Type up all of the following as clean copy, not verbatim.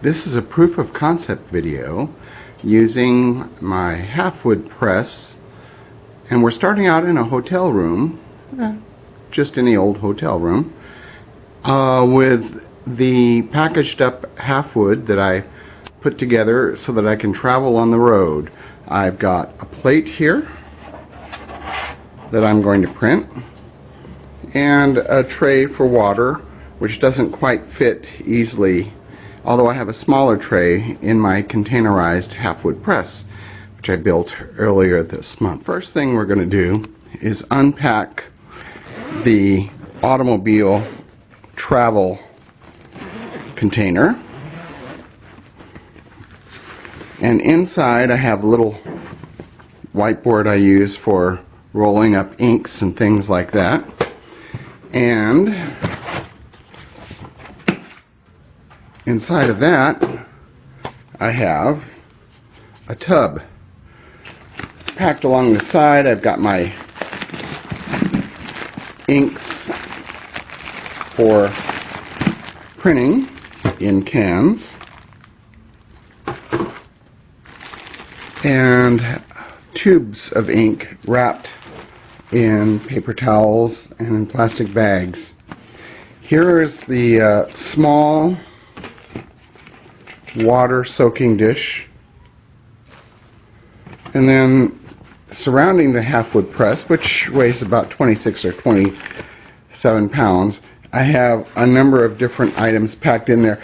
This is a proof of concept video using my Halfwood press, and we're starting out in a hotel room, just any old hotel room, with the packaged up Halfwood that I put together so that I can travel on the road. I've got a plate here that I'm going to print, and a tray for water, which doesn't quite fit easily, although I have a smaller tray in my containerized Halfwood press, which I built earlier this month. First thing we're going to do is unpack the automobile travel container. And inside I have a little whiteboard I use for rolling up inks and things like that. And inside of that I have a tub. Packed along the side I've got my inks for printing in cans and tubes of ink wrapped in paper towels and in plastic bags. Here is the small water soaking dish, and then surrounding the Halfwood press, which weighs about 26 or 27 pounds, I have a number of different items packed in there,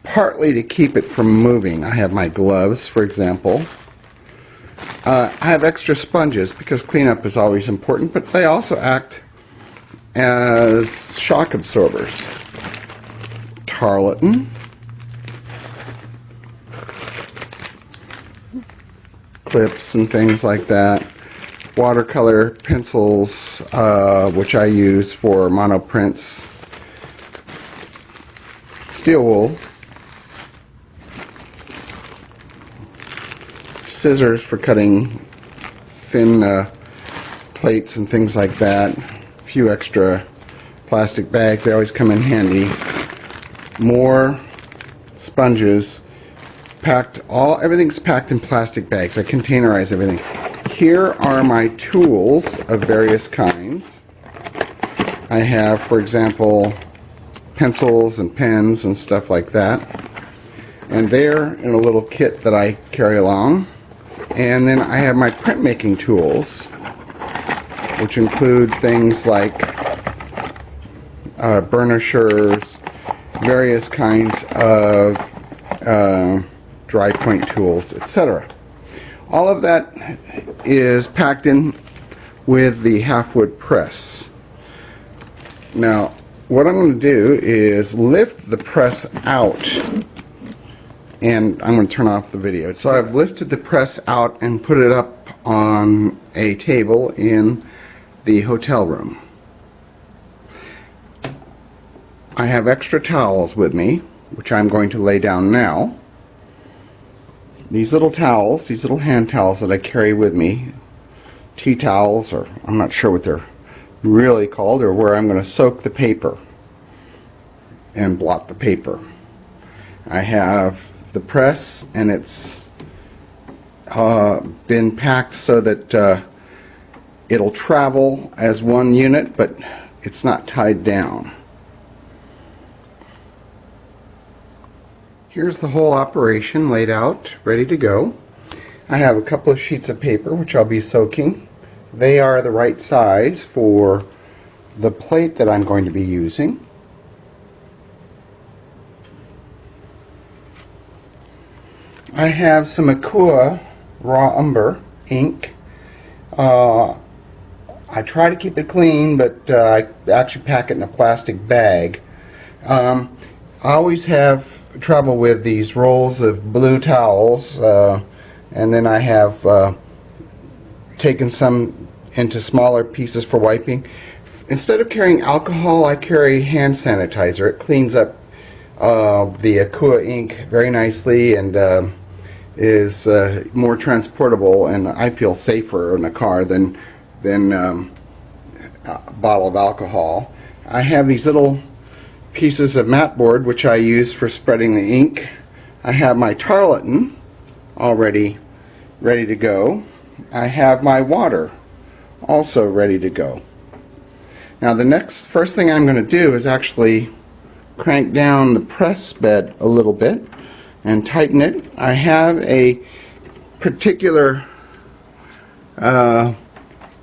partly to keep it from moving. I have my gloves, for example. I have extra sponges because cleanup is always important, but they also act as shock absorbers. Tarlatan, clips and things like that. Watercolor pencils, which I use for monoprints. Steel wool. Scissors for cutting thin plates and things like that. A few extra plastic bags, they always come in handy. More sponges. Everything's packed in plastic bags. I containerize everything. Here are my tools of various kinds. I have, for example, pencils and pens and stuff like that. And they're in a little kit that I carry along. And then I have my printmaking tools, which include things like burnishers, various kinds of dry point tools, etc. All of that is packed in with the Halfwood press. Now, what I'm going to do is lift the press out, and I'm going to turn off the video. So I've lifted the press out and put it up on a table in the hotel room. I have extra towels with me, which I'm going to lay down now. These little towels, these little hand towels that I carry with me, tea towels, or I'm not sure what they're really called, or where I'm going to soak the paper and blot the paper. I have the press, and it's been packed so that it'll travel as one unit, but it's not tied down. Here's the whole operation laid out, ready to go. I have a couple of sheets of paper which I'll be soaking. They are the right size for the plate that I'm going to be using. I have some Aqua raw umber ink. I try to keep it clean, but I actually pack it in a plastic bag. I always have trouble with these rolls of blue towels, and then I have taken some into smaller pieces for wiping. Instead of carrying alcohol, I carry hand sanitizer. It cleans up the Aqua ink very nicely and is more transportable, and I feel safer in a car than a bottle of alcohol. I have these little pieces of mat board which I use for spreading the ink I have my tarlatan already ready to go. I have my water also ready to go. Now the first thing I'm going to do is actually crank down the press bed a little bit and tighten it. I have a particular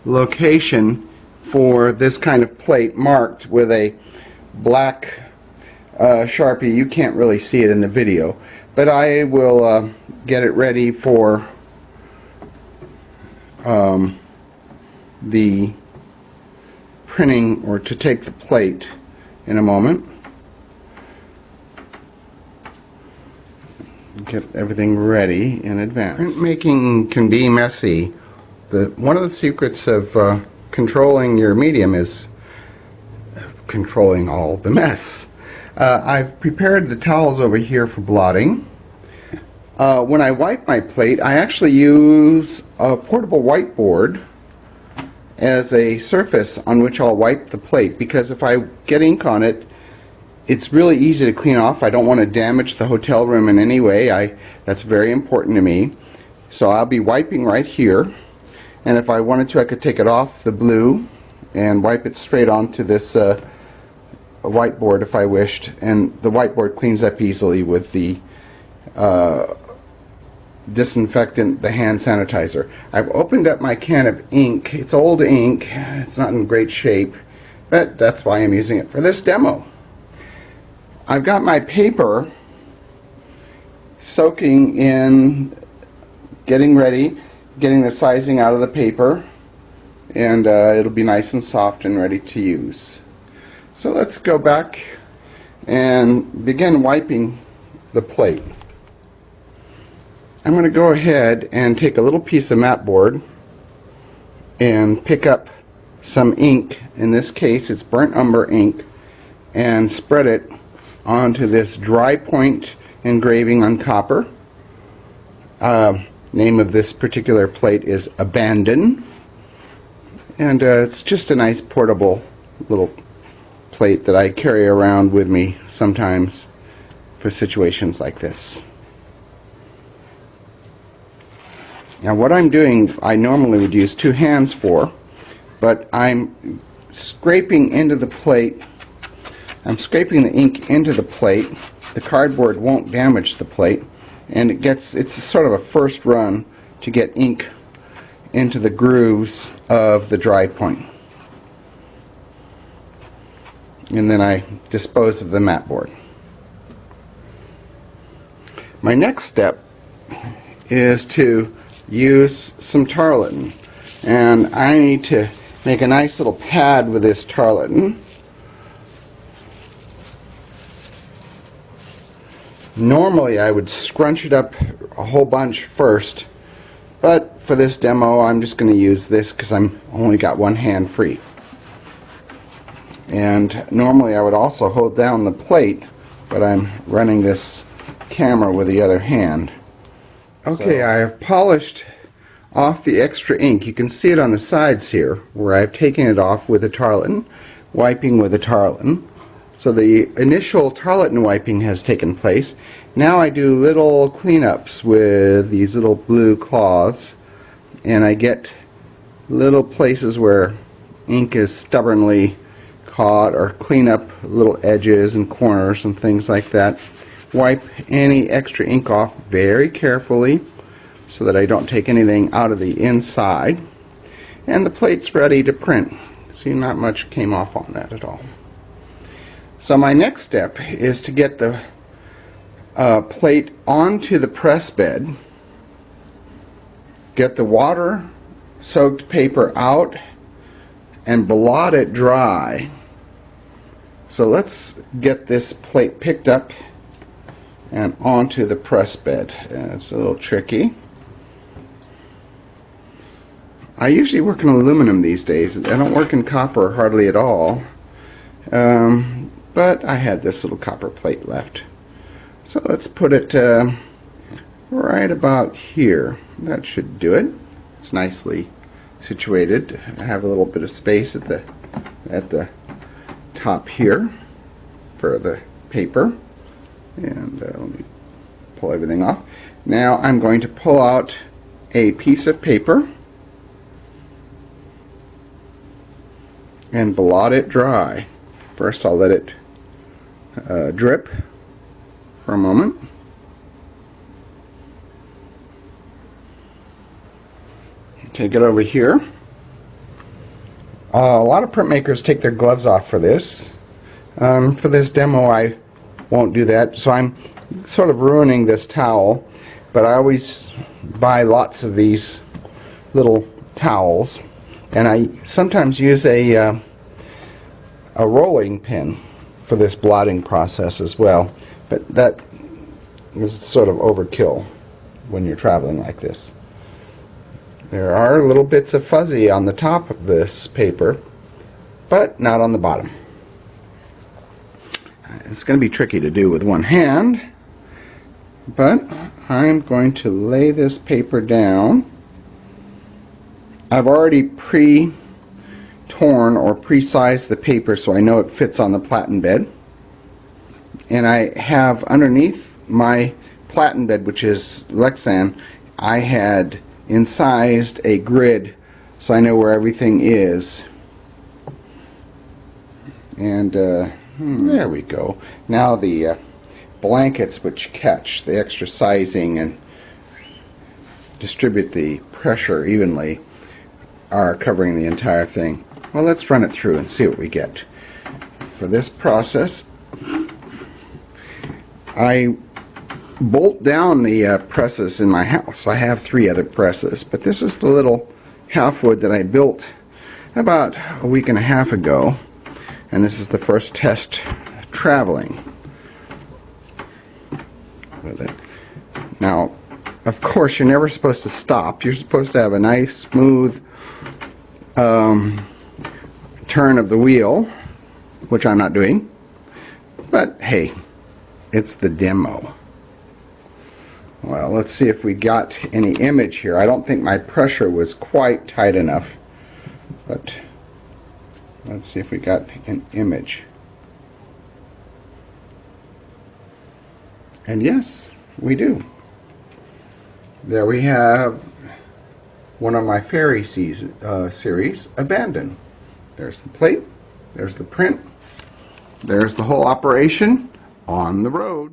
location for this kind of plate marked with a black Sharpie. You can't really see it in the video, but I will get it ready for the printing, or to take the plate in a moment. Get everything ready in advance. Printmaking can be messy. One of the secrets of controlling your medium is controlling all the mess. I've prepared the towels over here for blotting. When I wipe my plate, I actually use a portable whiteboard as a surface on which I'll wipe the plate, because if I get ink on it, it's really easy to clean off. I don't want to damage the hotel room in any way. That's very important to me. So I'll be wiping right here, and if I wanted to, I could take it off the blue and wipe it straight onto this whiteboard if I wished, and the whiteboard cleans up easily with the disinfectant, the hand sanitizer. I've opened up my can of ink. It's old ink. It's not in great shape, but that's why I'm using it for this demo. I've got my paper soaking in, getting ready, getting the sizing out of the paper, and it'll be nice and soft and ready to use. So let's go back and begin wiping the plate. I'm going to go ahead and take a little piece of mat board and pick up some ink. In this case, it's burnt umber ink, and spread it onto this dry point engraving on copper. Name of this particular plate is Abandon, and it's just a nice portable little plate that I carry around with me sometimes for situations like this. Now what I'm doing, I normally would use two hands for, but I'm scraping into the plate. I'm scraping the ink into the plate. The cardboard won't damage the plate, and it's sort of a first run to get ink into the grooves of the dry point. And then I dispose of the mat board. My next step is to use some tarlatan, and I need to make a nice little pad with this tarlatan. Normally I would scrunch it up a whole bunch first, but for this demo I'm just going to use this because I'm only got one hand free. And normally I would also hold down the plate, but I'm running this camera with the other hand. Okay, I have polished off the extra ink. You can see it on the sides here where I've taken it off with a tarlatan, wiping with a tarlatan. So the initial tarlatan wiping has taken place. Now I do little cleanups with these little blue cloths, and I get little places where ink is stubbornly caught, or clean up little edges and corners and things like that. Wipe any extra ink off very carefully so that I don't take anything out of the inside, and the plate's ready to print. See, not much came off on that at all. So my next step is to get the plate onto the press bed, get the water soaked paper out, and blot it dry. So let's get this plate picked up and onto the press bed. It's a little tricky. I usually work in aluminum these days. I don't work in copper hardly at all. But I had this little copper plate left. So let's put it right about here. That should do it. It's nicely situated. I have a little bit of space at the top here for the paper. And let me pull everything off. Now I'm going to pull out a piece of paper and blot it dry. First I'll let it drip for a moment. Take it over here. A lot of printmakers take their gloves off for this. For this demo I won't do that, so I'm sort of ruining this towel, but I always buy lots of these little towels, and I sometimes use a rolling pin for this blotting process as well, but that is sort of overkill when you're traveling like this. There are little bits of fuzzy on the top of this paper, but not on the bottom. It's going to be tricky to do with one hand, but I'm going to lay this paper down. I've already pre-torn or pre-sized the paper so I know it fits on the platen bed. And I have underneath my platen bed, which is Lexan, I had incised a grid so I know where everything is. And there we go. Now the blankets, which catch the extra sizing and distribute the pressure evenly, are covering the entire thing. Well, let's run it through and see what we get. For this process, I bolt down the presses in my house. I have 3 other presses, but this is the little Halfwood that I built about a week and a half ago, and this is the first test traveling with it. Now, of course, you're never supposed to stop. You're supposed to have a nice, smooth turn of the wheel, which I'm not doing, but hey, it's the demo. Well, let's see if we got any image here. I don't think my pressure was quite tight enough, but let's see if we got an image. And yes, we do. There we have one of my fairy series, Abandon. There's the plate, there's the print, there's the whole operation on the road.